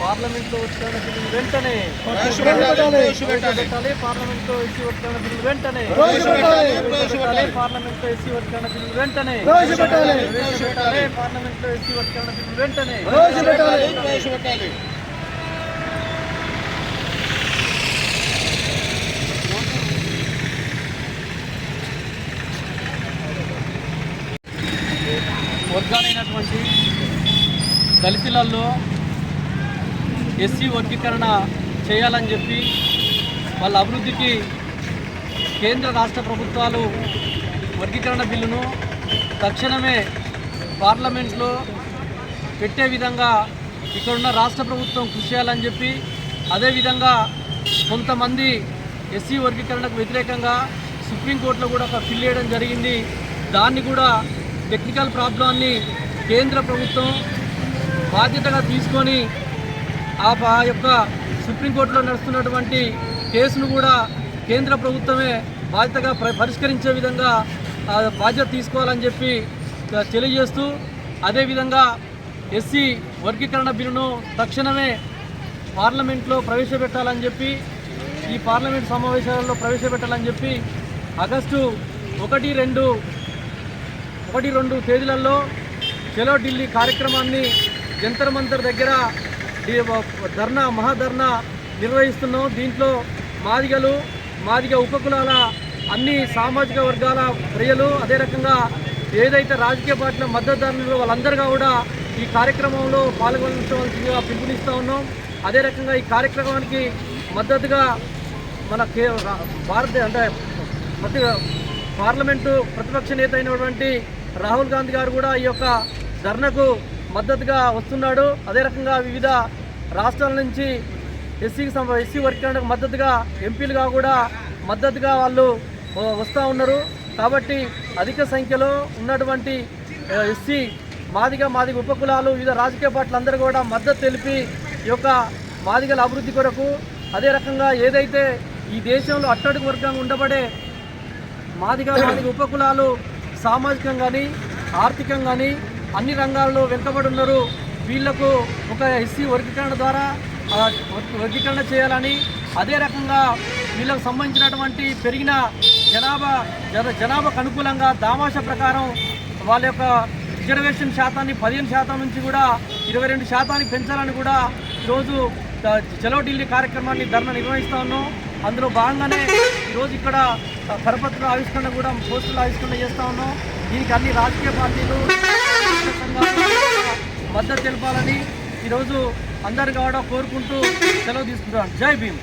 పార్లమెంట్లో ఉత్కరణ బిల్లులు వెంటనే ప్రవేశపెట్టాలి. పార్లమెంట్లో ఎస్సీ ఉత్కరణ బిల్లులు వెంటనే ప్రవేశపెట్టాలి. పార్లమెంట్లో ఎస్సీ ఉత్కరణ బిల్లులు వెంటనే ప్రవేశపెట్టాలి. పార్లమెంట్లో ఎస్సీ ఉత్కరణ బిల్లులు వెంటనే ప్రవేశపెట్టాలి. వర్గాలైనటువంటి దళితులలో ఎస్సీ వర్గీకరణ చేయాలని చెప్పి వాళ్ళ అభివృద్ధికి కేంద్ర రాష్ట్ర ప్రభుత్వాలు వర్గీకరణ బిల్లును తక్షణమే పార్లమెంట్లో పెట్టే విధంగా ఇక్కడున్న రాష్ట్ర ప్రభుత్వం కృషి చేయాలని చెప్పి, అదేవిధంగా కొంతమంది ఎస్సీ వర్గీకరణకు వ్యతిరేకంగా సుప్రీంకోర్టులో కూడా ఒక పిల్ వేయడం జరిగింది. దాన్ని కూడా టెక్నికల్ ప్రాబ్లమ్ని కేంద్ర ప్రభుత్వం బాధ్యతగా తీసుకొని ఆ యొక్క సుప్రీంకోర్టులో నడుస్తున్నటువంటి కేసును కూడా కేంద్ర ప్రభుత్వమే బాధ్యతగా పరిష్కరించే విధంగా బాధ్యత తీసుకోవాలని చెప్పి తెలియజేస్తూ, అదేవిధంగా ఎస్సీ వర్గీకరణ బిల్లును తక్షణమే పార్లమెంట్లో ప్రవేశపెట్టాలని చెప్పి, ఈ పార్లమెంట్ సమావేశాలలో ప్రవేశపెట్టాలని చెప్పి ఆగస్టు 1-2 తేదీలలో చలో ఢిల్లీ కార్యక్రమాన్ని జంతర్ మంతర్ దగ్గర మహాధర్నా నిర్వహిస్తున్నాం. దీంట్లో మాదిగ ఉపకులాల అన్ని సామాజిక వర్గాల ప్రజలు, అదే రకంగా ఏదైతే రాజకీయ పార్టీల మద్దతుదారులు వాళ్ళందరిగా కూడా ఈ కార్యక్రమంలో పాల్గొనవలసిందిగా పిలుపునిస్తూ ఉన్నాం. అదే రకంగా ఈ కార్యక్రమానికి మద్దతుగా మన పార్లమెంటు ప్రతిపక్ష నేత అయినటువంటి రాహుల్ గాంధీ గారు కూడా ఈ యొక్క ధర్నాకు మద్దతుగా వస్తున్నాడు. అదే రకంగా వివిధ రాష్ట్రాల నుంచి ఎస్సీ వర్గీకరణకు మద్దతుగా ఎంపీలుగా కూడా మద్దతుగా వాళ్ళు వస్తూ ఉన్నారు. కాబట్టి అధిక సంఖ్యలో ఉన్నటువంటి ఎస్సీ మాదిగ ఉపకులాలు వివిధ రాజకీయ పార్టీలందరూ కూడా మద్దతు తెలిపి ఈ యొక్క మాదిగల అభివృద్ధి కొరకు, అదే రకంగా ఏదైతే ఈ దేశంలో అట్టడుగు వర్గంగా ఉండబడే మాదిగ ఉపకులాలు సామాజికంగా కానీ ఆర్థికంగా కానీ అన్ని రంగాల్లో వెనుకబడి ఉన్నారు. వీళ్లకు ఒక ఎస్సీ వర్గీకరణ ద్వారా వర్గీకరణ చేయాలని, అదే రకంగా వీళ్ళకు సంబంధించినటువంటి పెరిగిన జనాభాకు అనుకూలంగా దామాషా ప్రకారం వాళ్ళ యొక్క రిజర్వేషన్ శాతాన్ని 15% నుంచి కూడా 22% పెంచాలని కూడా ఈరోజు చలో ఢిల్లీ కార్యక్రమాన్ని ధర్నా నిర్వహిస్తూ ఉన్నాం. అందులో భాగంగానే ఈరోజు ఇక్కడ కరపత్ర ఆవిష్కరణ కూడా పోస్టుల ఆవిష్కరణ చేస్తూ ఉన్నాం. దీనికి అన్ని రాజకీయ పార్టీలు మద్దతు తెలపాలని ఈరోజు అందరు కూడా కోరుకుంటూ సెలవు తీసుకుంటాం. జై భీమ్.